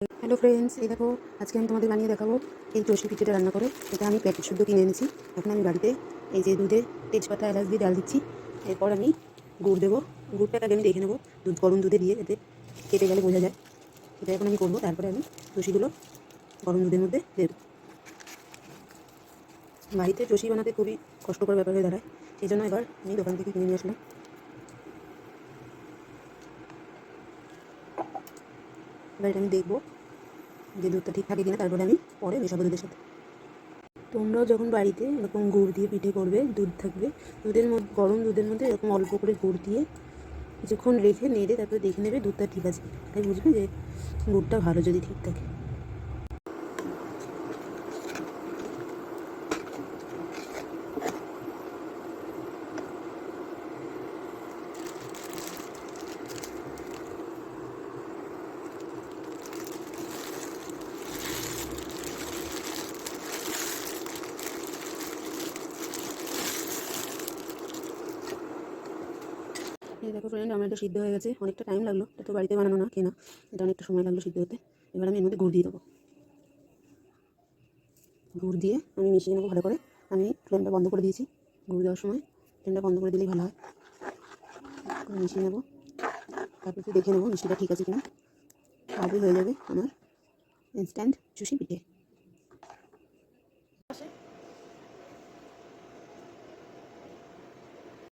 Hello friends, এই দেখো আজকে আমি তোমাদের বানিয়ে দেখাবো এই চষি পিঠেটা রান্না করে। এটা আমি প্যাকেট শুদ্ধ কিনে এনেছি। এখন আমি বাড়িতে এই যে দুধে তেজপাতা এলাচ দিয়ে ডাল দিচ্ছি। এরপর আমি গুড় দেবো। গুড়টাকে আগে আমি দেখে নেবো গরম দুধে দিয়ে, যাতে কেটে গেলে বোঝা যায়। এটা এখন আমি করবো। তারপরে আমি চষিগুলো গরম দুধের মধ্যে দেবো। বাড়িতে চষি বানাতে খুবই কষ্টকর ব্যাপার হয়ে দাঁড়ায়, সেই জন্য এবার আমি দোকান থেকে কিনে নিয়ে আসলাম। এবার এটা আমি দেখবো যে দুধটা ঠিক থাকে কিনা, তারপরে আমি পরে মেশাবো দুধের সাথে। তোমরাও যখন বাড়িতে এরকম গুড় দিয়ে পিঠে করবে, দুধ থাকবে, দুধের মধ্যে গরম দুধের মধ্যে এরকম অল্প করে গুড় দিয়ে কিছুক্ষণ রেখে নেড়ে তারপরে দেখে নেবে দুধটা ঠিক আছে। তাই বুঝবে যে গুড়টা ভালো যদি ঠিক থাকে। এই দেখো ফ্রেন্ড, আমার এটা সিদ্ধ হয়ে গেছে। অনেকটা টাইম লাগলো, এটা তো বাড়িতে বানানো না, কেনা। এটা অনেকটা সময় লাগলো সিদ্ধ হতে। এবার আমি এর মধ্যে গুড় দিয়ে দেবো। গুড় দিয়ে আমি মিশিয়ে নেবো ভালো করে। আমি ফ্লেমটা বন্ধ করে দিয়েছি। গুড় দেওয়ার সময় ফ্লেমটা বন্ধ করে দিলেই ভালো হয়। মিশিয়ে নেবো, তারপর একটু দেখে নেবো মিষ্টিটা ঠিক আছে কিনা। তাহলেই হয়ে যাবে আমার ইনস্ট্যান্ট চুষি পিঠে।